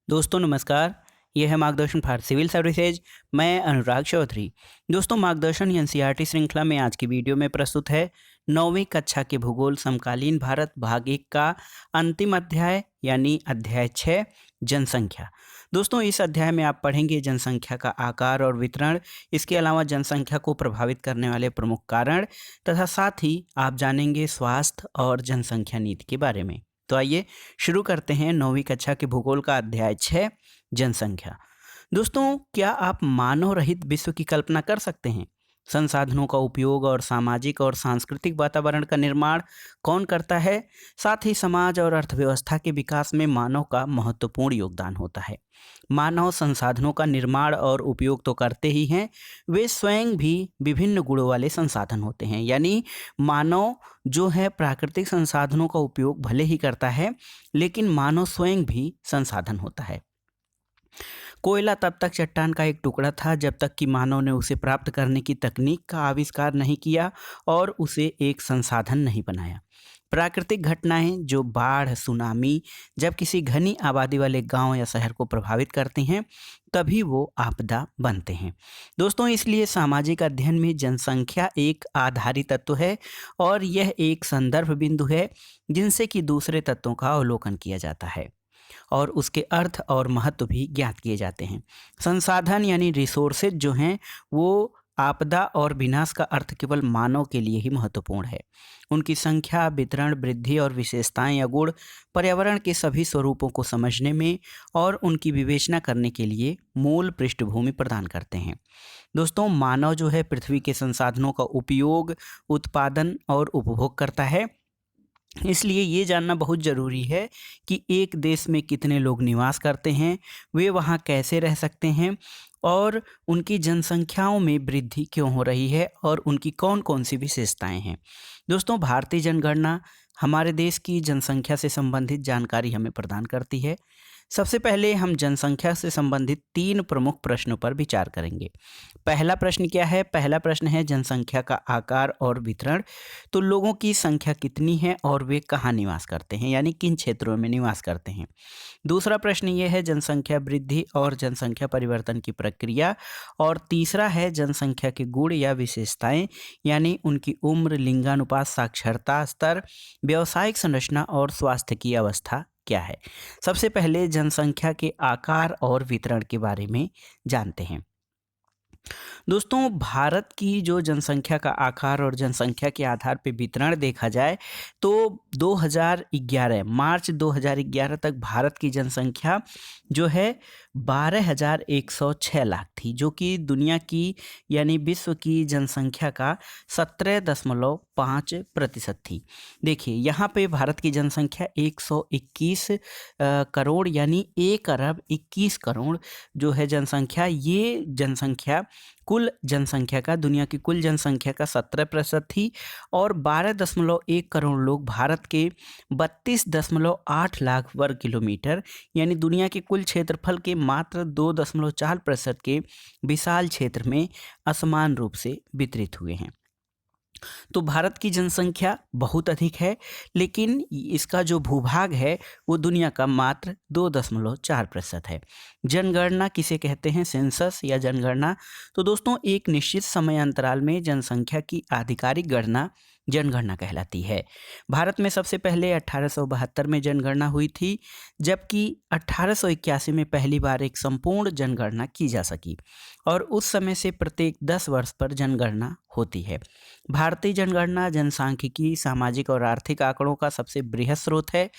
दोस्तों नमस्कार। यह है मार्गदर्शन फॉर सिविल सर्विसेज। मैं अनुराग चौधरी। दोस्तों मार्गदर्शन एनसीईआरटी श्रृंखला में आज की वीडियो में प्रस्तुत है 9वीं कक्षा के भूगोल समकालीन भारत भाग 1 का अंतिम अध्याय यानी अध्याय 6 जनसंख्या। दोस्तों इस अध्याय में आप पढ़ेंगे जनसंख्या का आकार और वितरण, इसके अलावा जनसंख्या को प्रभावित करने वाले प्रमुख कारण तथा साथ ही आप जानेंगे स्वास्थ्य और जनसंख्या नीति के बारे में। तो आइए शुरू करते हैं 9वीं कक्षा के भूगोल का अध्याय 6 जनसंख्या। दोस्तों क्या आप मानव रहित विश्व की कल्पना कर सकते हैं? संसाधनों का उपयोग और सामाजिक और सांस्कृतिक वातावरण का निर्माण कौन करता है? साथ ही समाज और अर्थव्यवस्था के विकास में मानव का महत्वपूर्ण योगदान होता है। मानव संसाधनों का निर्माण और उपयोग तो करते ही हैं, वे स्वयं भी विभिन्न गुणों वाले संसाधन होते हैं। यानी मानव जो है प्राकृतिक संसाधनों का उपयोग भले ही करता है, लेकिन मानव स्वयं भी संसाधन होता है। कोयला तब तक चट्टान का एक टुकड़ा था जब तक कि मानव ने उसे प्राप्त करने की तकनीक का आविष्कार नहीं किया और उसे एक संसाधन नहीं बनाया। प्राकृतिक घटनाएं जो बाढ़, सुनामी, जब किसी घनी आबादी वाले गांव या शहर को प्रभावित करती हैं, तभी वो आपदा बनते हैं। दोस्तों इसलिए सामाजिक अध्ययन में जनसंख्या एक आधारी तत्व है और यह एक संदर्भ बिंदु है जिनसे कि दूसरे तत्वों का अवलोकन किया जाता है और उसके अर्थ और महत्व भी ज्ञात किए जाते हैं। संसाधन यानी रिसोर्सेज जो हैं वो आपदा और विनाश का अर्थ केवल मानव के लिए ही महत्वपूर्ण है। उनकी संख्या, वितरण, वृद्धि और विशेषताएं या गुण पर्यावरण के सभी स्वरूपों को समझने में और उनकी विवेचना करने के लिए मूल पृष्ठभूमि प्रदान करते हैं। दोस्तों मानव जो है पृथ्वी के संसाधनों का उपयोग, उत्पादन और उपभोग करता है। इसलिए ये जानना बहुत ज़रूरी है कि एक देश में कितने लोग निवास करते हैं, वे वहाँ कैसे रह सकते हैं और उनकी जनसंख्याओं में वृद्धि क्यों हो रही है और उनकी कौन कौन सी विशेषताएं हैं। दोस्तों भारतीय जनगणना हमारे देश की जनसंख्या से संबंधित जानकारी हमें प्रदान करती है। सबसे पहले हम जनसंख्या से संबंधित 3 प्रमुख प्रश्नों पर विचार करेंगे। पहला प्रश्न क्या है? पहला प्रश्न है जनसंख्या का आकार और वितरण। तो लोगों की संख्या कितनी है और वे कहाँ निवास करते हैं, यानी किन क्षेत्रों में निवास करते हैं। दूसरा प्रश्न ये है जनसंख्या वृद्धि और जनसंख्या परिवर्तन की प्रक्रिया। और तीसरा है जनसंख्या के गुण या विशेषताएं, यानी उनकी उम्र, लिंगानुपात, साक्षरता स्तर, व्यावसायिक संरचना और स्वास्थ्य की अवस्था क्या है। सबसे पहले जनसंख्या के आकार और वितरण के बारे में जानते हैं। दोस्तों भारत की जो जनसंख्या का आकार और जनसंख्या के आधार पर वितरण देखा जाए तो 2011 मार्च 2011 तक भारत की जनसंख्या जो है 12,106 लाख थी, जो कि दुनिया की यानी विश्व की जनसंख्या का 17.5% थी। देखिए यहाँ पे भारत की जनसंख्या 121 करोड़ यानी 1 अरब 21 करोड़ जो है जनसंख्या, ये जनसंख्या कुल जनसंख्या का दुनिया की कुल जनसंख्या का 17% थी और 12.1 करोड़ लोग भारत के 32.8 लाख वर्ग किलोमीटर यानी दुनिया के कुल क्षेत्रफल के मात्र 2.4% के विशाल क्षेत्र में असमान रूप से वितरित हुए हैं। तो भारत की जनसंख्या बहुत अधिक है, लेकिन इसका जो भूभाग है वो दुनिया का मात्र 2.4% है। जनगणना किसे कहते हैं? सेंसस या जनगणना। तो दोस्तों एक निश्चित समय अंतराल में जनसंख्या की आधिकारिक गणना जनगणना कहलाती है। भारत में सबसे पहले 1872 में जनगणना हुई थी, जबकि 1881 में पहली बार एक संपूर्ण जनगणना की जा सकी और उस समय से प्रत्येक 10 वर्ष पर जनगणना होती है। भारतीय जनगणना जनसांख्यिकी, सामाजिक और आर्थिक आंकड़ों का सबसे बृहद स्रोत है।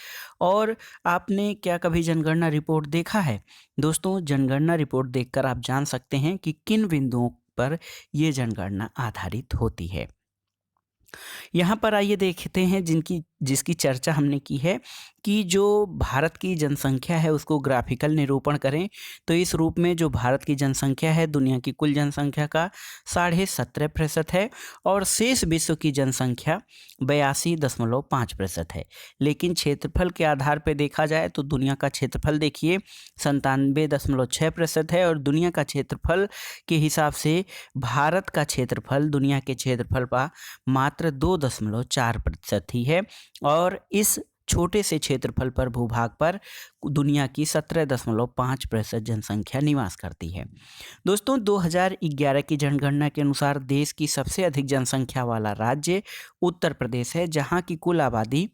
और आपने क्या कभी जनगणना रिपोर्ट देखा है? दोस्तों जनगणना रिपोर्ट देखकर आप जान सकते हैं कि किन बिंदुओं पर ये जनगणना आधारित होती है। यहाँ पर आइए देखते हैं जिसकी चर्चा हमने की है कि जो भारत की जनसंख्या है उसको ग्राफिकल निरूपण करें तो इस रूप में जो भारत की जनसंख्या है दुनिया की कुल जनसंख्या का 17.5% है और शेष विश्व की जनसंख्या 82.5% है। लेकिन क्षेत्रफल के आधार पर देखा जाए तो दुनिया का क्षेत्रफल देखिए 97.6% है और दुनिया का क्षेत्रफल के हिसाब से भारत का क्षेत्रफल दुनिया के क्षेत्रफल का मात्र 2.4% ही है। और इस छोटे से क्षेत्रफल पर भूभाग पर दुनिया की 17.5% जनसंख्या निवास करती है। दोस्तों 2011 की जनगणना के अनुसार देश की सबसे अधिक जनसंख्या वाला राज्य उत्तर प्रदेश है, जहां की कुल आबादी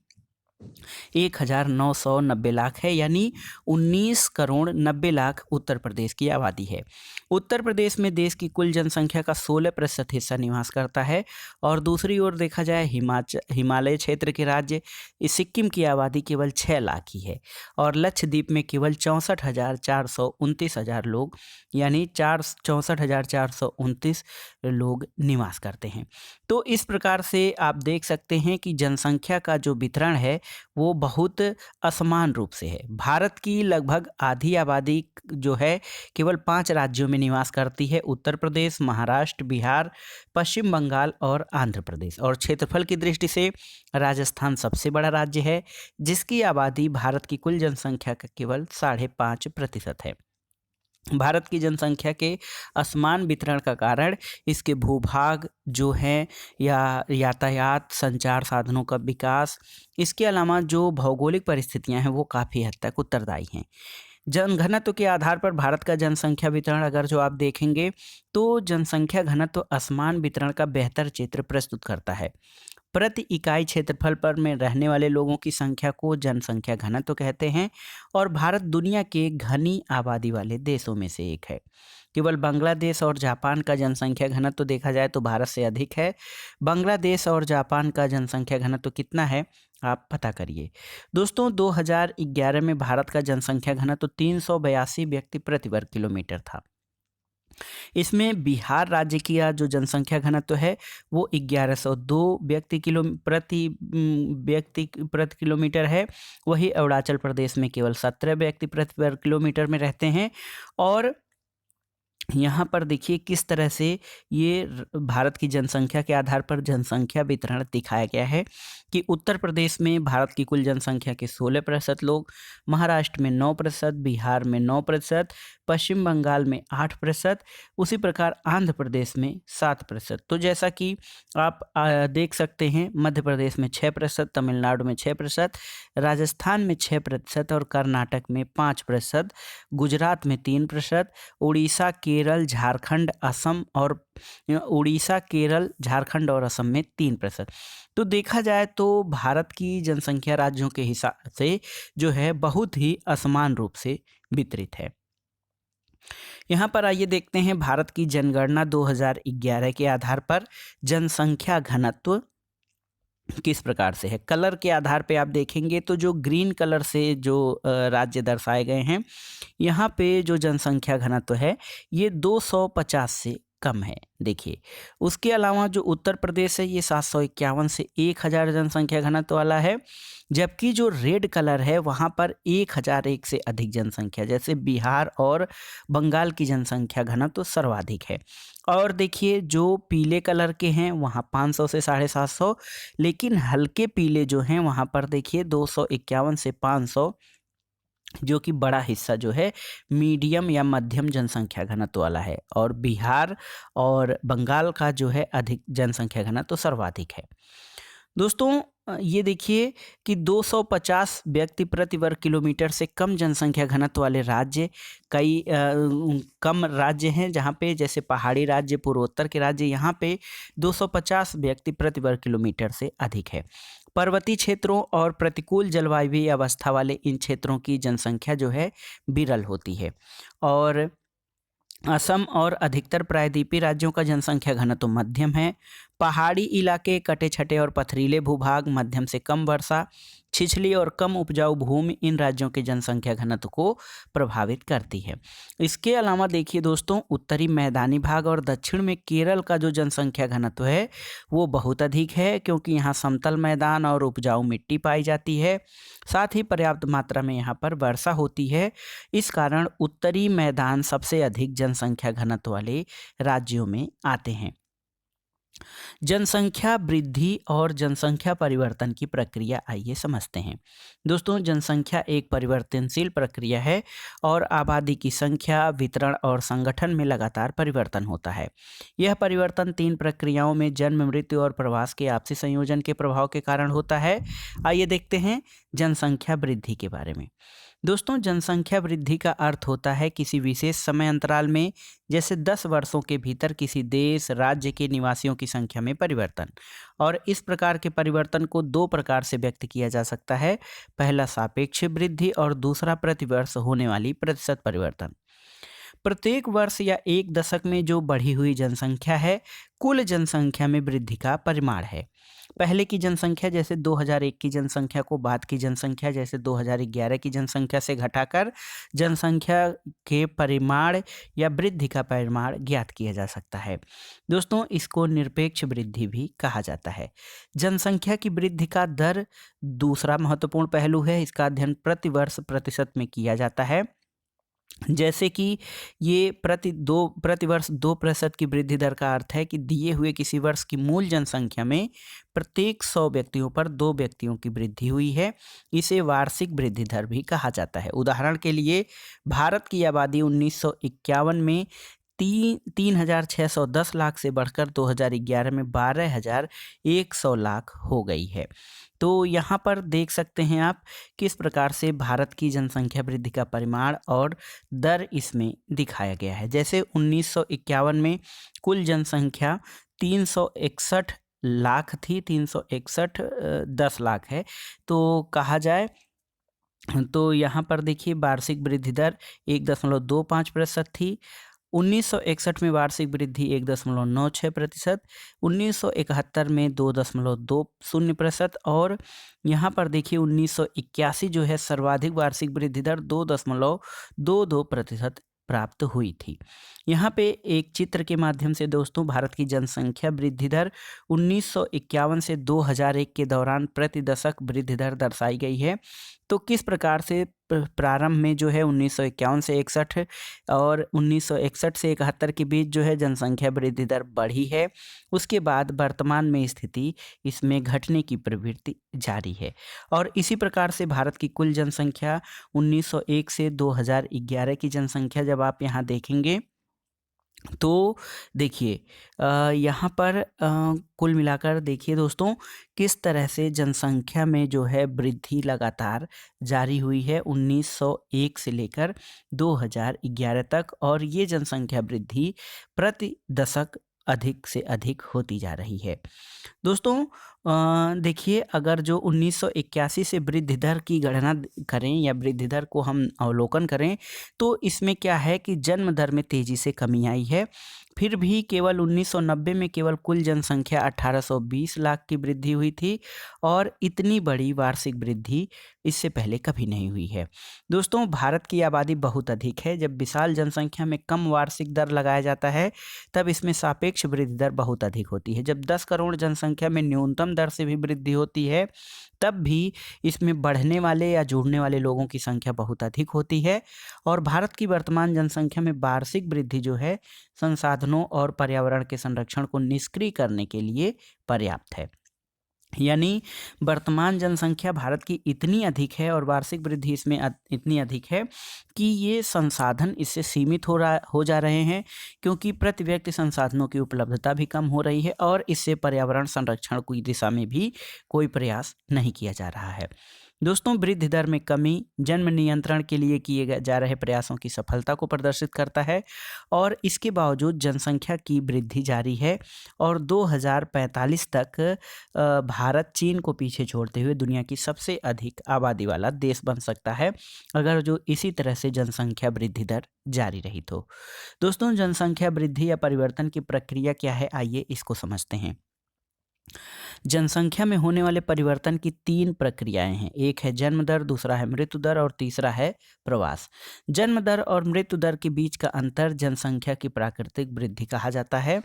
1990 लाख है, यानी 19 करोड़ 90 लाख उत्तर प्रदेश की आबादी है। उत्तर प्रदेश में देश की कुल जनसंख्या का 16% हिस्सा निवास करता है। और दूसरी ओर देखा जाए हिमालय क्षेत्र के राज्य सिक्किम की आबादी केवल 6 लाख ही है और लक्षद्वीप में केवल 64,429 लोग, यानी 64,429 लोग निवास करते हैं। तो इस प्रकार से आप देख सकते हैं कि जनसंख्या का जो वितरण है वो बहुत असमान रूप से है। भारत की लगभग आधी आबादी जो है केवल 5 राज्यों में निवास करती है: उत्तर प्रदेश, महाराष्ट्र, बिहार, पश्चिम बंगाल और आंध्र प्रदेश। और क्षेत्रफल की दृष्टि से राजस्थान सबसे बड़ा राज्य है, जिसकी आबादी भारत की कुल जनसंख्या का केवल 5.5% है। भारत की जनसंख्या के असमान वितरण का कारण इसके भूभाग जो है, या यातायात संचार साधनों का विकास, इसके अलावा जो भौगोलिक परिस्थितियां हैं वो काफ़ी हद तक उत्तरदायी हैं। जनघनत्व के आधार पर भारत का जनसंख्या वितरण अगर जो आप देखेंगे तो जनसंख्या घनत्व असमान वितरण का बेहतर चित्र प्रस्तुत करता है। प्रति इकाई क्षेत्रफल पर में रहने वाले लोगों की संख्या को जनसंख्या घनत्व कहते हैं और भारत दुनिया के घनी आबादी वाले देशों में से एक है। केवल बांग्लादेश और जापान का जनसंख्या घनत्व देखा जाए तो भारत से अधिक है। बांग्लादेश और जापान का जनसंख्या घनत्व कितना है आप पता करिए। दोस्तों 2011 में भारत का जनसंख्या घनत्व 382 व्यक्ति प्रति वर्ग किलोमीटर था। इसमें बिहार राज्य की जो जनसंख्या घनत्व है वो 1102 व्यक्ति प्रति किलोमीटर है। वही अरुणाचल प्रदेश में केवल 17 व्यक्ति प्रति वर्ग किलोमीटर में रहते हैं। और यहाँ पर देखिए किस तरह से ये भारत की जनसंख्या के आधार पर जनसंख्या वितरण दिखाया गया है कि उत्तर प्रदेश में भारत की कुल जनसंख्या के 16% लोग, महाराष्ट्र में 9%, बिहार में 9%, पश्चिम बंगाल में 8%, उसी प्रकार आंध्र प्रदेश में 7%। तो जैसा कि आप देख सकते हैं मध्य प्रदेश में 6%, तमिलनाडु में 6%, राजस्थान में 6% और कर्नाटक में 5%, गुजरात में 3%, उड़ीसा, केरल, झारखंड, और असम में 3%। तो देखा जाए तो भारत की जनसंख्या राज्यों के हिसाब से जो है बहुत ही असमान रूप से वितरित है। यहाँ पर आइए देखते हैं भारत की जनगणना 2011 के आधार पर जनसंख्या घनत्व किस प्रकार से है। कलर के आधार पे आप देखेंगे तो जो ग्रीन कलर से जो राज्य दर्शाए गए हैं, यहाँ पे जो जनसंख्या घनत्व है ये 250 से कम है। देखिए उसके अलावा जो उत्तर प्रदेश है ये 751 से 1000 जनसंख्या घनत्व वाला है, जबकि जो रेड कलर है वहाँ पर 1001 से अधिक जनसंख्या, जैसे बिहार और बंगाल की जनसंख्या घनत्व सर्वाधिक है। और देखिए जो पीले कलर के हैं वहाँ 500 से 750, लेकिन हल्के पीले जो हैं वहाँ पर देखिए 251 से 500, जो कि बड़ा हिस्सा जो है मीडियम या मध्यम जनसंख्या घनत्व वाला है। और बिहार और बंगाल का जो है अधिक जनसंख्या घनत्व सर्वाधिक है। दोस्तों ये देखिए कि 250 व्यक्ति प्रति वर्ग किलोमीटर से कम जनसंख्या घनत्व वाले राज्य कई कम राज्य हैं, जहाँ पे जैसे पहाड़ी राज्य, पूर्वोत्तर के राज्य, यहाँ पे 250 व्यक्ति प्रति वर्ग किलोमीटर से अधिक है। पर्वतीय क्षेत्रों और प्रतिकूल जलवायु अवस्था वाले इन क्षेत्रों की जनसंख्या जो है विरल होती है। और असम और अधिकतर प्रायद्वीपीय राज्यों का जनसंख्या घनत्व मध्यम है। पहाड़ी इलाके, कटे छटे और पथरीले भूभाग, मध्यम से कम वर्षा, छिछली और कम उपजाऊ भूमि इन राज्यों के जनसंख्या घनत्व को प्रभावित करती है। इसके अलावा देखिए दोस्तों उत्तरी मैदानी भाग और दक्षिण में केरल का जो जनसंख्या घनत्व है वो बहुत अधिक है, क्योंकि यहाँ समतल मैदान और उपजाऊ मिट्टी पाई जाती है। साथ ही पर्याप्त मात्रा में यहाँ पर वर्षा होती है। इस कारण उत्तरी मैदान सबसे अधिक जनसंख्या घनत्व वाले राज्यों में आते हैं। जनसंख्या वृद्धि और जनसंख्या परिवर्तन की प्रक्रिया आइए समझते हैं। दोस्तों, जनसंख्या एक परिवर्तनशील प्रक्रिया है और आबादी की संख्या, वितरण और संगठन में लगातार परिवर्तन होता है। यह परिवर्तन तीन प्रक्रियाओं में जन्म, मृत्यु और प्रवास के आपसी संयोजन के प्रभाव के कारण होता है। आइए देखते हैं जनसंख्या वृद्धि के बारे में। दोस्तों, जनसंख्या वृद्धि का अर्थ होता है किसी विशेष समय अंतराल में, जैसे 10 वर्षों के भीतर किसी देश, राज्य के निवासियों की संख्या में परिवर्तन। और इस प्रकार के परिवर्तन को दो प्रकार से व्यक्त किया जा सकता है। पहला सापेक्ष वृद्धि और दूसरा प्रतिवर्ष होने वाली प्रतिशत परिवर्तन। प्रत्येक वर्ष या एक दशक में जो बढ़ी हुई जनसंख्या है, कुल जनसंख्या में वृद्धि का परिमाण है। पहले की जनसंख्या जैसे 2001 की जनसंख्या को बाद की जनसंख्या जैसे 2011 की जनसंख्या से घटाकर जनसंख्या के परिमाण या वृद्धि का परिमाण ज्ञात किया जा सकता है। दोस्तों, इसको निरपेक्ष वृद्धि भी कहा जाता है। जनसंख्या की वृद्धि का दर दूसरा महत्वपूर्ण पहलू है। इसका अध्ययन प्रतिवर्ष प्रतिशत में किया जाता है। जैसे कि ये प्रतिवर्ष 2% की वृद्धि दर का अर्थ है कि दिए हुए किसी वर्ष की मूल जनसंख्या में प्रत्येक 100 व्यक्तियों पर 2 व्यक्तियों की वृद्धि हुई है। इसे वार्षिक वृद्धि दर भी कहा जाता है। उदाहरण के लिए भारत की आबादी 1951 में 3,610 लाख से बढ़कर 2011 में 12,100 लाख हो गई है। तो यहाँ पर देख सकते हैं आप किस प्रकार से भारत की जनसंख्या वृद्धि का परिमाण और दर इसमें दिखाया गया है। जैसे 1951 में कुल जनसंख्या 361 लाख थी, 361 10 लाख है तो कहा जाए तो यहाँ पर देखिए वार्षिक वृद्धि दर 1.25% थी। 1961 में वार्षिक वृद्धि 1.96%, 1971 में 2.20% और यहाँ पर देखिए 1981 जो है सर्वाधिक वार्षिक वृद्धि दर 2.22% प्राप्त हुई थी। यहाँ पे एक चित्र के माध्यम से दोस्तों भारत की जनसंख्या वृद्धि दर 1951 से 2001 के दौरान प्रति दशक वृद्धि दर दर्शाई गई है। तो किस प्रकार से प्रारंभ में जो है 1951 से 61 और 1961 से 71 के बीच जो है जनसंख्या वृद्धि दर बढ़ी है। उसके बाद वर्तमान में स्थिति इसमें घटने की प्रवृत्ति जारी है। और इसी प्रकार से भारत की कुल जनसंख्या 1901 से 2011 की जनसंख्या जब आप यहाँ देखेंगे तो देखिए यहाँ पर कुल मिलाकर देखिए दोस्तों किस तरह से जनसंख्या में जो है वृद्धि लगातार जारी हुई है 1901 से लेकर 2011 तक और ये जनसंख्या वृद्धि प्रति दशक अधिक से अधिक होती जा रही है। दोस्तों देखिए अगर जो 1981 से वृद्धि दर की गणना करें या वृद्धि दर को हम अवलोकन करें तो इसमें क्या है कि जन्म दर में तेज़ी से कमी आई है। फिर भी केवल 1990 में केवल कुल जनसंख्या 1820 लाख की वृद्धि हुई थी और इतनी बड़ी वार्षिक वृद्धि इससे पहले कभी नहीं हुई है। दोस्तों भारत की आबादी बहुत अधिक है। जब विशाल जनसंख्या में कम वार्षिक दर लगाया जाता है तब इसमें सापेक्ष वृद्धि दर बहुत अधिक होती है। जब 10 करोड़ जनसंख्या में न्यूनतम दर से भी वृद्धि होती है तब भी इसमें बढ़ने वाले या जुड़ने वाले लोगों की संख्या बहुत अधिक होती है। और भारत की वर्तमान जनसंख्या में वार्षिक वृद्धि जो है संसाधनों और पर्यावरण के संरक्षण को निष्क्रिय करने के लिए पर्याप्त है। यानी वर्तमान जनसंख्या भारत की इतनी अधिक है और वार्षिक वृद्धि इसमें इतनी अधिक है कि ये संसाधन इससे सीमित हो जा रहे हैं क्योंकि प्रति व्यक्ति संसाधनों की उपलब्धता भी कम हो रही है और इससे पर्यावरण संरक्षण की दिशा में भी कोई प्रयास नहीं किया जा रहा है। दोस्तों वृद्धि दर में कमी जन्म नियंत्रण के लिए किए जा रहे प्रयासों की सफलता को प्रदर्शित करता है और इसके बावजूद जनसंख्या की वृद्धि जारी है और 2045 तक भारत चीन को पीछे छोड़ते हुए दुनिया की सबसे अधिक आबादी वाला देश बन सकता है अगर जो इसी तरह से जनसंख्या वृद्धि दर जारी रही तो। दोस्तों जनसंख्या वृद्धि या परिवर्तन की प्रक्रिया क्या है, आइए इसको समझते हैं। जनसंख्या में होने वाले परिवर्तन की 3 प्रक्रियाएं हैं। एक है जन्म दर, दूसरा है मृत्यु दर और तीसरा है प्रवास। जन्म दर और मृत्यु दर के बीच का अंतर जनसंख्या की प्राकृतिक वृद्धि कहा जाता है।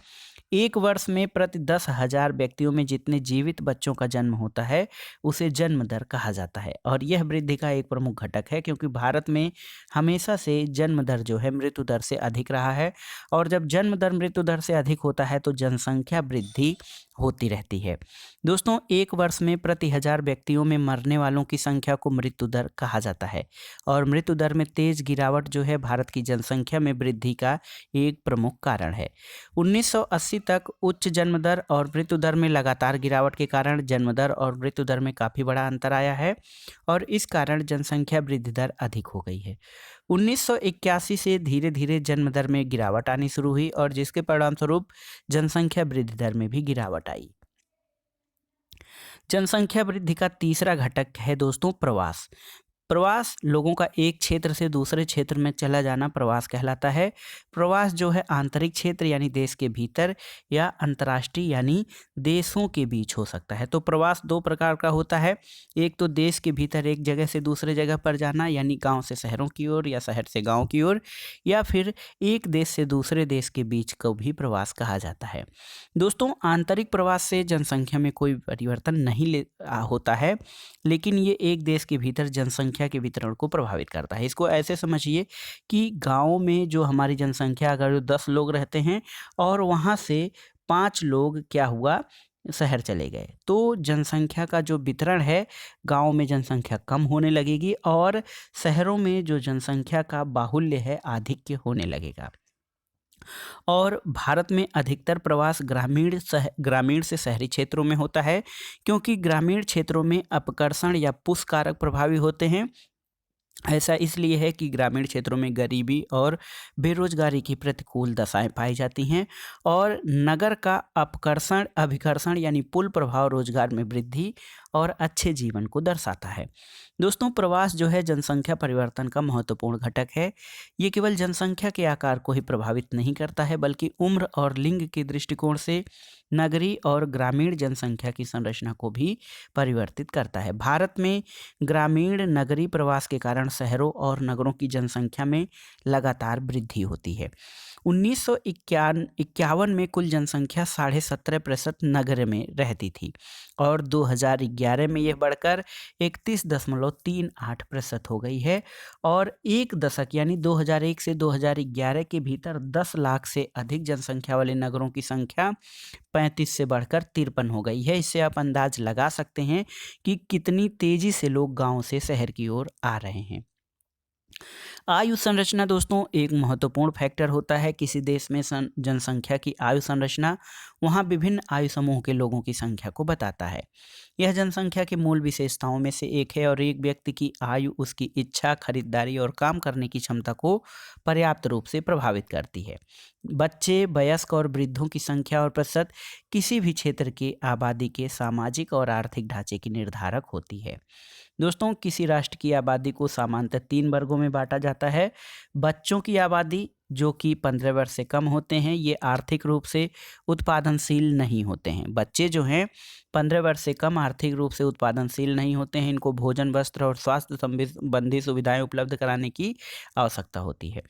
एक वर्ष में प्रति 10,000 व्यक्तियों में जितने जीवित बच्चों का जन्म होता है उसे जन्म दर कहा जाता है। और यह वृद्धि का एक प्रमुख घटक है, क्योंकि भारत में हमेशा से जन्म दर जो है मृत्यु दर से अधिक रहा है। और जब जन्म दर मृत्यु दर से अधिक होता है तो जनसंख्या वृद्धि होती रहती है। दोस्तों, एक वर्ष में प्रति 1000 व्यक्तियों में मरने वालों की संख्या को मृत्यु दर कहा जाता है। और मृत्यु दर में तेज गिरावट जो है भारत की जनसंख्या में वृद्धि का एक प्रमुख कारण है। 1980 तक उच्च जन्म दर और मृत्यु दर में लगातार गिरावट के कारण जन्म दर और मृत्यु दर में काफ़ी बड़ा अंतर आया है, और इस कारण जनसंख्या वृद्धि दर अधिक हो गई है। 1981 से धीरे धीरे जन्म दर में गिरावट आनी शुरू हुई, और जिसके परिणामस्वरूप जनसंख्या वृद्धि दर में भी गिरावट आई। जनसंख्या वृद्धि का तीसरा घटक है दोस्तों प्रवास। प्रवास लोगों का एक क्षेत्र से दूसरे क्षेत्र में चला जाना प्रवास कहलाता है। प्रवास जो है आंतरिक क्षेत्र यानी देश के भीतर, या अंतर्राष्ट्रीय यानी देशों के बीच हो सकता है। तो प्रवास दो प्रकार का होता है। एक तो देश के भीतर एक जगह से दूसरे जगह पर जाना, यानी गांव से शहरों की ओर या शहर से गांव की ओर, या फिर एक देश से दूसरे देश के बीच को भी प्रवास कहा जाता है। दोस्तों, आंतरिक प्रवास से जनसंख्या में कोई परिवर्तन नहीं होता है, लेकिन ये एक देश के भीतर जनसंख्या के वितरण को प्रभावित करता है। इसको ऐसे समझिए कि गांव में जो हमारी जनसंख्या अगर 10 लोग रहते हैं और वहां से 5 लोग क्या हुआ शहर चले गए, तो जनसंख्या का जो वितरण है गांव में जनसंख्या कम होने लगेगी और शहरों में जो जनसंख्या का बाहुल्य है आधिक्य होने लगेगा। और भारत में अधिकतर प्रवास ग्रामीण से शहरी क्षेत्रों में होता है, क्योंकि ग्रामीण क्षेत्रों में अपकर्षण या पुश कारक प्रभावी होते हैं। ऐसा इसलिए है कि ग्रामीण क्षेत्रों में गरीबी और बेरोजगारी की प्रतिकूल दशाएं पाई जाती हैं, और नगर का अपकर्षण अभिकर्षण यानी पुल प्रभाव रोजगार में वृद्धि और अच्छे जीवन को दर्शाता है। दोस्तों, प्रवास जो है जनसंख्या परिवर्तन का महत्वपूर्ण घटक है। ये केवल जनसंख्या के आकार को ही प्रभावित नहीं करता है, बल्कि उम्र और लिंग के दृष्टिकोण से नगरीय और ग्रामीण जनसंख्या की संरचना को भी परिवर्तित करता है। भारत में ग्रामीण नगरीय प्रवास के कारण शहरों और नगरों की जनसंख्या में लगातार वृद्धि होती है। 1951 में कुल जनसंख्या 17.5% नगर में रहती थी, और 2011 में यह बढ़कर 31.38% हो गई है। और एक दशक यानी 2001 से 2011 के भीतर 10 लाख से अधिक जनसंख्या वाले नगरों की संख्या 35 से बढ़कर 53 हो गई है। इससे आप अंदाज लगा सकते हैं कि कितनी तेजी से लोग गांव से शहर की ओर आ रहे हैं। आयु संरचना दोस्तों एक महत्वपूर्ण फैक्टर होता है किसी देश में। जनसंख्या की आयु संरचना वहाँ विभिन्न आयु समूह के लोगों की संख्या को बताता है। यह जनसंख्या के मूल विशेषताओं में से एक है, और एक व्यक्ति की आयु उसकी इच्छा, खरीदारी और काम करने की क्षमता को पर्याप्त रूप से प्रभावित करती है। बच्चे, वयस्क और वृद्धों की संख्या और प्रतिशत किसी भी क्षेत्र की आबादी के सामाजिक और आर्थिक ढांचे की निर्धारक होती है। दोस्तों, किसी राष्ट्र की आबादी को सामान्यतः 3 वर्गों में बांटा जाता है। बच्चों की आबादी जो कि 15 वर्ष से कम होते हैं, ये आर्थिक रूप से उत्पादनशील नहीं होते हैं। बच्चे जो हैं 15 वर्ष से कम आर्थिक रूप से उत्पादनशील नहीं होते हैं। इनको भोजन, वस्त्र और स्वास्थ्य संबंधी सुविधाएं उपलब्ध कराने की आवश्यकता होती है।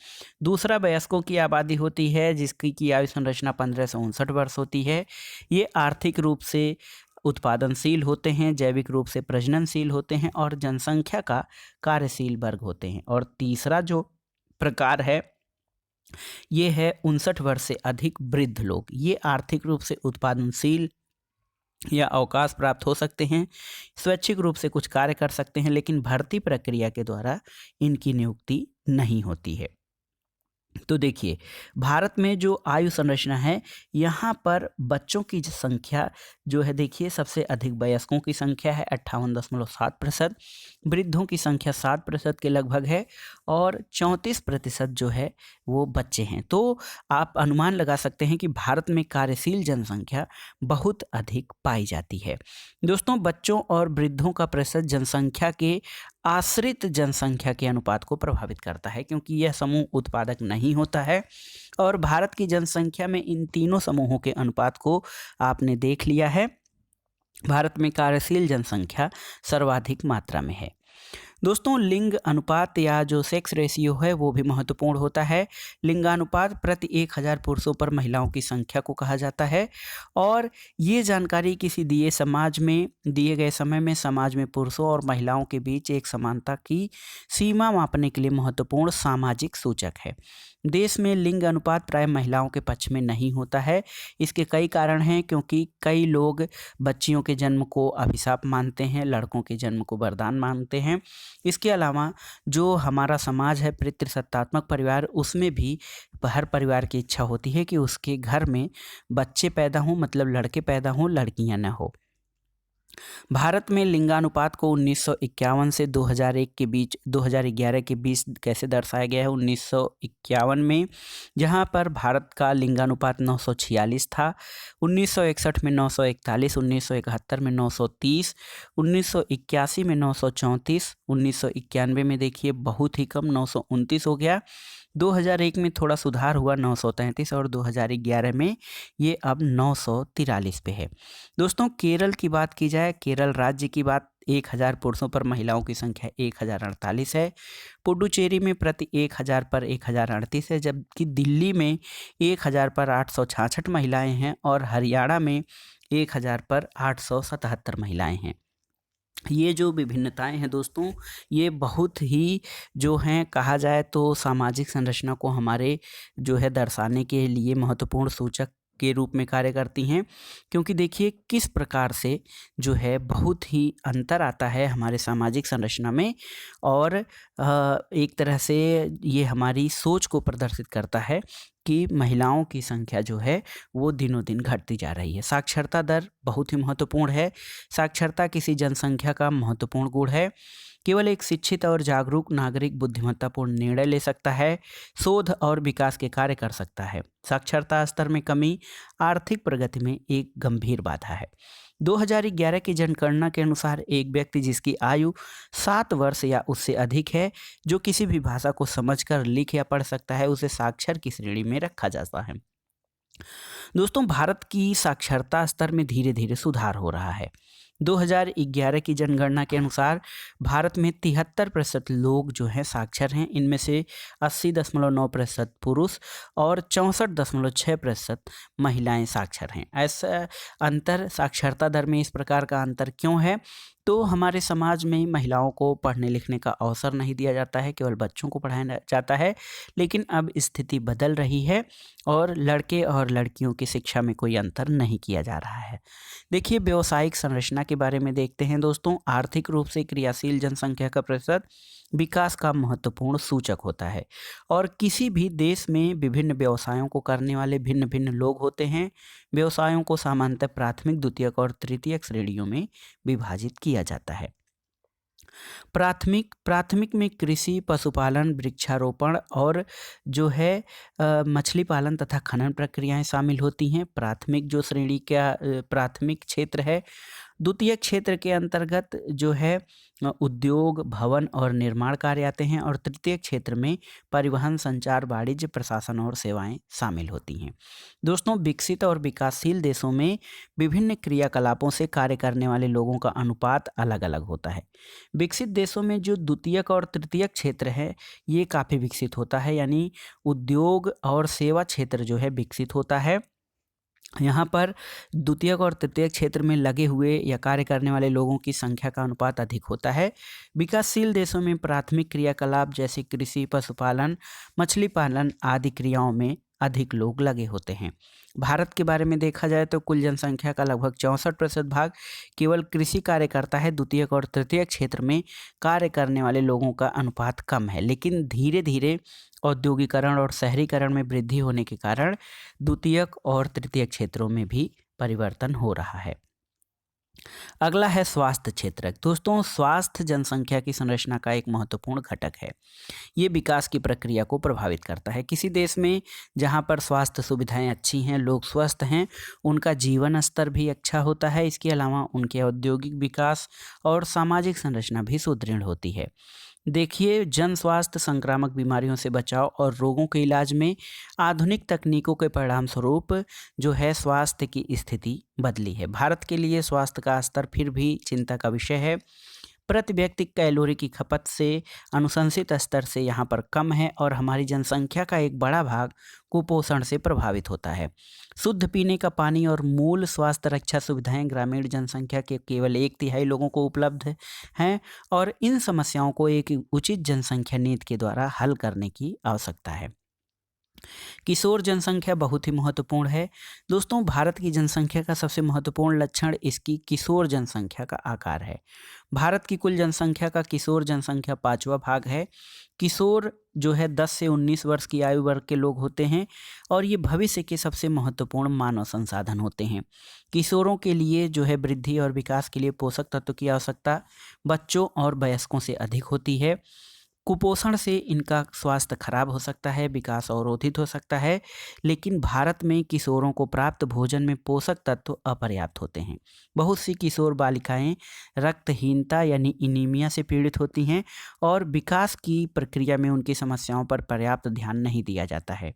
दूसरा वयस्कों की आबादी होती है, जिसकी की आयु संरचना 15 से 59 वर्ष होती है। ये आर्थिक रूप से उत्पादनशील होते हैं, जैविक रूप से प्रजननशील होते हैं और जनसंख्या का कार्यशील वर्ग होते हैं। और तीसरा जो प्रकार है ये है 59 वर्ष से अधिक वृद्ध लोग। ये आर्थिक रूप से उत्पादनशील या अवकाश प्राप्त हो सकते हैं, स्वैच्छिक रूप से कुछ कार्य कर सकते हैं, लेकिन भर्ती प्रक्रिया के द्वारा इनकी नियुक्ति नहीं होती है। तो देखिए, भारत में जो आयु संरचना है, यहाँ पर बच्चों की जो संख्या जो है, देखिए सबसे अधिक वयस्कों की संख्या है 58.7%, वृद्धों की संख्या 7% के लगभग है, और 34% जो है वो बच्चे हैं। तो आप अनुमान लगा सकते हैं कि भारत में कार्यशील जनसंख्या बहुत अधिक पाई जाती है। दोस्तों, बच्चों और वृद्धों का प्रतिशत जनसंख्या के आश्रित जनसंख्या के अनुपात को प्रभावित करता है, क्योंकि यह समूह उत्पादक नहीं होता है। और भारत की जनसंख्या में इन तीनों समूहों के अनुपात को आपने देख लिया है। भारत में कार्यशील जनसंख्या सर्वाधिक मात्रा में है। दोस्तों लिंग अनुपात या जो सेक्स रेशियो है वो भी महत्वपूर्ण होता है। लिंगानुपात प्रति 1000 पुरुषों पर महिलाओं की संख्या को कहा जाता है और ये जानकारी किसी दिए गए समय में समाज में पुरुषों और महिलाओं के बीच एक समानता की सीमा मापने के लिए महत्वपूर्ण सामाजिक सूचक है। देश में लिंग अनुपात प्राय महिलाओं के पक्ष में नहीं होता है। इसके कई कारण हैं, क्योंकि कई लोग बच्चियों के जन्म को अभिशाप मानते हैं, लड़कों के जन्म को वरदान मानते हैं। इसके अलावा जो हमारा समाज है पितृसत्तात्मक परिवार, उसमें भी हर परिवार की इच्छा होती है कि उसके घर में बच्चे पैदा हों, मतलब लड़के पैदा हों, लड़कियां न हो। भारत में लिंगानुपात को 1951 से 2011 के बीच कैसे दर्शाया गया है। 1951 में जहां पर भारत का लिंगानुपात 946 था, 1961 में 941, 1971 में 930, 1981 में 934, 1991 में देखिए बहुत ही कम 929 हो गया, 2001 में थोड़ा सुधार हुआ 933 और 2011 में ये अब 943 पे है। दोस्तों केरल की बात की जाए, केरल राज्य की बात, 1000 पुरुषों पर महिलाओं की संख्या 1048 है। पुडुचेरी में प्रति 1000 पर 1038 है, जबकि दिल्ली में 1000 पर 866 महिलाएं हैं और हरियाणा में 1000 पर 877 महिलाएं हैं। ये जो विभिन्नताएं हैं दोस्तों, ये बहुत ही जो हैं कहा जाए तो सामाजिक संरचना को हमारे जो है दर्शाने के लिए महत्वपूर्ण सूचक के रूप में कार्य करती हैं, क्योंकि देखिए किस प्रकार से जो है बहुत ही अंतर आता है हमारे सामाजिक संरचना में और एक तरह से ये हमारी सोच को प्रदर्शित करता है कि महिलाओं की संख्या जो है वो दिनों दिन घटती जा रही है। साक्षरता दर बहुत ही महत्वपूर्ण है। साक्षरता किसी जनसंख्या का महत्वपूर्ण गुण है। केवल एक शिक्षित और जागरूक नागरिक बुद्धिमत्तापूर्ण निर्णय ले सकता है, शोध और विकास के कार्य कर सकता है। साक्षरता स्तर में कमी आर्थिक प्रगति में एक गंभीर बाधा है। 2011 की जनगणना के अनुसार एक व्यक्ति जिसकी आयु 7 वर्ष या उससे अधिक है, जो किसी भी भाषा को समझकर लिख या पढ़ सकता है, उसे साक्षर की श्रेणी में रखा जाता है। दोस्तों भारत की साक्षरता स्तर में धीरे धीरे सुधार हो रहा है। 2011 की जनगणना के अनुसार भारत में 73% लोग जो हैं साक्षर हैं। इनमें से 80.9% पुरुष और 64.6% महिलाएं साक्षर हैं। ऐसा अंतर साक्षरता दर में इस प्रकार का अंतर क्यों है? तो हमारे समाज में महिलाओं को पढ़ने लिखने का अवसर नहीं दिया जाता है, केवल बच्चों को पढ़ाया जाता है। लेकिन अब स्थिति बदल रही है और लड़के और लड़कियों की शिक्षा में कोई अंतर नहीं किया जा रहा है। देखिए व्यावसायिक संरचना के बारे में देखते हैं दोस्तों। आर्थिक रूप से क्रियाशील जनसंख्या का प्रतिशत विकास का महत्वपूर्ण सूचक होता है और किसी भी देश में विभिन्न व्यवसायों को करने वाले भिन्न भिन्न लोग होते हैं। व्यवसायों को सामान्यतः प्राथमिक, द्वितीयक और तृतीयक श्रेणियों में विभाजित किया जाता है। प्राथमिक में कृषि, पशुपालन, वृक्षारोपण और जो है मछली पालन तथा खनन प्रक्रियाएं शामिल होती हैं। प्राथमिक जो श्रेणी का प्राथमिक क्षेत्र है। द्वितीय क्षेत्र के अंतर्गत जो है उद्योग, भवन और निर्माण कार्य आते हैं और तृतीय क्षेत्र में परिवहन, संचार, वाणिज्य, प्रशासन और सेवाएं शामिल होती हैं। दोस्तों विकसित और विकासशील देशों में विभिन्न क्रियाकलापों से कार्य करने वाले लोगों का अनुपात अलग अलग होता है। विकसित देशों में जो द्वितीयक और तृतीयक क्षेत्र है ये काफ़ी विकसित होता है, यानी उद्योग और सेवा क्षेत्र जो है विकसित होता है। यहाँ पर द्वितीयक और तृतीयक क्षेत्र में लगे हुए या कार्य करने वाले लोगों की संख्या का अनुपात अधिक होता है। विकासशील देशों में प्राथमिक क्रियाकलाप जैसे कृषि, पशुपालन, मछली पालन आदि क्रियाओं में अधिक लोग लगे होते हैं। भारत के बारे में देखा जाए तो कुल जनसंख्या का लगभग 64% भाग केवल कृषि कार्य करता है। द्वितीयक और तृतीयक क्षेत्र में कार्य करने वाले लोगों का अनुपात कम है, लेकिन धीरे धीरे औद्योगिकरण और शहरीकरण में वृद्धि होने के कारण द्वितीयक और तृतीयक क्षेत्रों में भी परिवर्तन हो रहा है। अगला है स्वास्थ्य क्षेत्र। दोस्तों स्वास्थ्य जनसंख्या की संरचना का एक महत्वपूर्ण घटक है। ये विकास की प्रक्रिया को प्रभावित करता है। किसी देश में जहाँ पर स्वास्थ्य सुविधाएं अच्छी हैं, लोग स्वस्थ हैं, उनका जीवन स्तर भी अच्छा होता है। इसके अलावा उनके औद्योगिक विकास और सामाजिक संरचना भी सुदृढ़ होती है। देखिए जन स्वास्थ्य, संक्रामक बीमारियों से बचाव और रोगों के इलाज में आधुनिक तकनीकों के परिणाम स्वरूप जो है स्वास्थ्य की स्थिति बदली है। भारत के लिए स्वास्थ्य का स्तर फिर भी चिंता का विषय है। प्रति व्यक्ति कैलोरी की खपत से अनुशंसित स्तर से यहाँ पर कम है और हमारी जनसंख्या का एक बड़ा भाग कुपोषण से प्रभावित होता है। शुद्ध पीने का पानी और मूल स्वास्थ्य रक्षा सुविधाएं ग्रामीण जनसंख्या के केवल 1/3 लोगों को उपलब्ध हैं और इन समस्याओं को एक उचित जनसंख्या नीति के द्वारा हल करने की आवश्यकता है। किशोर जनसंख्या बहुत ही महत्वपूर्ण है। दोस्तों, भारत की जनसंख्या का सबसे महत्वपूर्ण लक्षण इसकी किशोर जनसंख्या का आकार है। भारत की कुल जनसंख्या का किशोर जनसंख्या 5वां भाग है। किशोर जो है 10 से 19 वर्ष की आयु वर्ग के लोग होते हैं और ये भविष्य के सबसे महत्वपूर्ण मानव संसाधन होते हैं। किशोरों के लिए जो है वृद्धि और विकास के लिए पोषक तत्व की आवश्यकता बच्चों और वयस्कों से अधिक होती है। कुपोषण से इनका स्वास्थ्य खराब हो सकता है, विकास अवरोधित हो सकता है, लेकिन भारत में किशोरों को प्राप्त भोजन में पोषक तत्व अपर्याप्त होते हैं। बहुत सी किशोर बालिकाएं रक्तहीनता यानी एनीमिया से पीड़ित होती हैं और विकास की प्रक्रिया में उनकी समस्याओं पर पर्याप्त ध्यान नहीं दिया जाता है।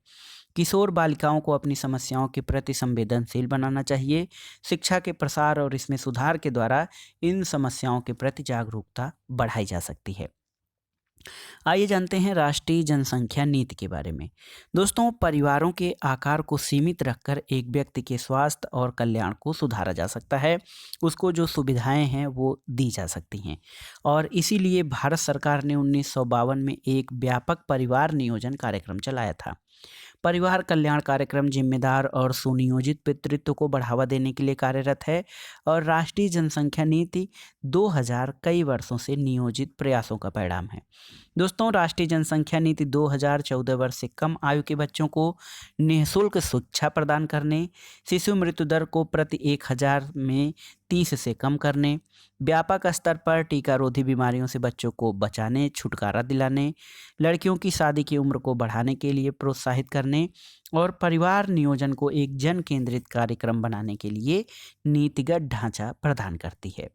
किशोर बालिकाओं को अपनी समस्याओं के प्रति संवेदनशील बनाना चाहिए। शिक्षा के प्रसार और इसमें सुधार के द्वारा इन समस्याओं के प्रति जागरूकता बढ़ाई जा सकती है। आइए जानते हैं राष्ट्रीय जनसंख्या नीति के बारे में। दोस्तों, परिवारों के आकार को सीमित रखकर एक व्यक्ति के स्वास्थ्य और कल्याण को सुधारा जा सकता है। उसको जो सुविधाएं हैं वो दी जा सकती हैं और इसीलिए भारत सरकार ने 1952 में एक व्यापक परिवार नियोजन कार्यक्रम चलाया था। परिवार कल्याण कार्यक्रम जिम्मेदार और सुनियोजित पितृत्व को बढ़ावा देने के लिए कार्यरत है और राष्ट्रीय जनसंख्या नीति 2000 कई वर्षों से नियोजित प्रयासों का परिणाम है। दोस्तों, राष्ट्रीय जनसंख्या नीति 2014 वर्ष से कम आयु के बच्चों को निःशुल्क शिक्षा प्रदान करने, शिशु मृत्यु दर को प्रति 1000 में 30 से कम करने, व्यापक स्तर पर टीकारोधी बीमारियों से बच्चों को बचाने, छुटकारा दिलाने, लड़कियों की शादी की उम्र को बढ़ाने के लिए प्रोत्साहित करने और परिवार नियोजन को एक जन केंद्रित कार्यक्रम बनाने के लिए नीतिगत ढांचा प्रदान करती है।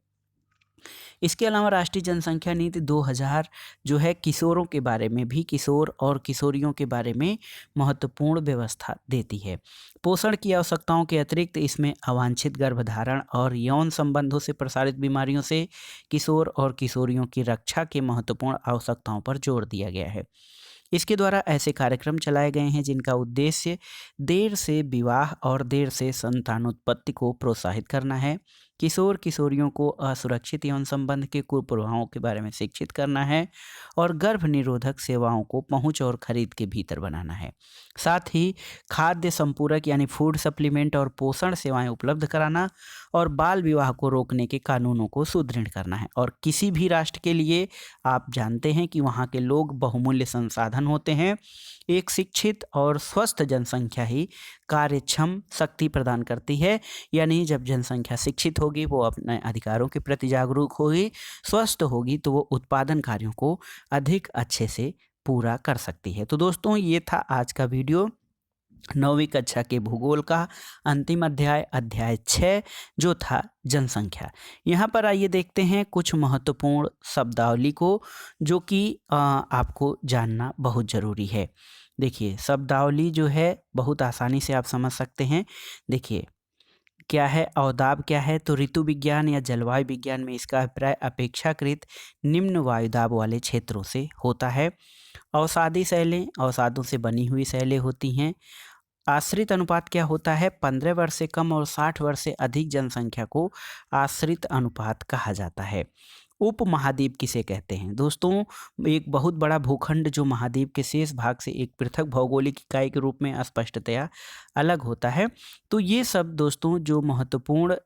इसके अलावा राष्ट्रीय जनसंख्या नीति 2000 जो है किशोरों के बारे में भी, किशोर और किशोरियों के बारे में महत्वपूर्ण व्यवस्था देती है। पोषण की आवश्यकताओं के अतिरिक्त इसमें अवांछित गर्भधारण और यौन संबंधों से प्रसारित बीमारियों से किशोर और किशोरियों की रक्षा के महत्वपूर्ण आवश्यकताओं पर जोर दिया गया है। इसके द्वारा ऐसे कार्यक्रम चलाए गए हैं जिनका उद्देश्य देर से विवाह और देर से संतानोत्पत्ति को प्रोत्साहित करना है, किशोर किशोरियों को असुरक्षित यौन संबंध के कुप्रभावों के बारे में शिक्षित करना है और गर्भ निरोधक सेवाओं को पहुंच और खरीद के भीतर बनाना है। साथ ही खाद्य संपूरक यानी फूड सप्लीमेंट और पोषण सेवाएं उपलब्ध कराना और बाल विवाह को रोकने के कानूनों को सुदृढ़ करना है। और किसी भी राष्ट्र के लिए आप जानते हैं कि वहाँ के लोग बहुमूल्य संसाधन होते हैं। एक शिक्षित और स्वस्थ जनसंख्या ही कार्यक्षम शक्ति प्रदान करती है। यानी जब जनसंख्या शिक्षित होगी, वो अपने अधिकारों के प्रति जागरूक होगी, स्वस्थ होगी, तो वो उत्पादन कार्यों को अधिक अच्छे से पूरा कर सकती है। तो दोस्तों, ये था आज का वीडियो 9वीं कक्षा के भूगोल का अंतिम अध्याय, अध्याय 6 जो था जनसंख्या। यहाँ पर आइए देखते हैं कुछ महत्वपूर्ण शब्दावली को जो कि आपको जानना बहुत ज़रूरी है। देखिए, शब्दावली जो है बहुत आसानी से आप समझ सकते हैं। देखिए, क्या है अवदाब, क्या है तो ऋतु विज्ञान या जलवायु विज्ञान में इसका अभिप्राय अपेक्षाकृत निम्न वायुदाब वाले क्षेत्रों से होता है। अवसादी शैलें अवसादों से बनी हुई शैलें होती हैं। आश्रित अनुपात क्या होता है? 15 वर्ष से कम और 60 वर्ष से अधिक जनसंख्या को आश्रित अनुपात कहा जाता है। उप महाद्वीप किसे कहते हैं? दोस्तों, एक बहुत बड़ा भूखंड जो महाद्वीप के शेष भाग से एक पृथक भौगोलिक इकाई के रूप में स्पष्टतया अलग होता है। तो ये सब दोस्तों जो महत्वपूर्ण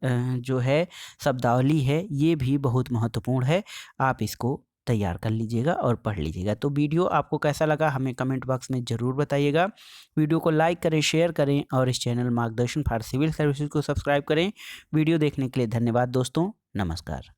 जो है शब्दावली है, ये भी बहुत महत्वपूर्ण है। आप इसको तैयार कर लीजिएगा और पढ़ लीजिएगा। तो वीडियो आपको कैसा लगा हमें कमेंट बॉक्स में ज़रूर बताइएगा। वीडियो को लाइक करें, शेयर करें और इस चैनल मार्गदर्शन फॉर सिविल सर्विसेज को सब्सक्राइब करें। वीडियो देखने के लिए धन्यवाद दोस्तों। नमस्कार।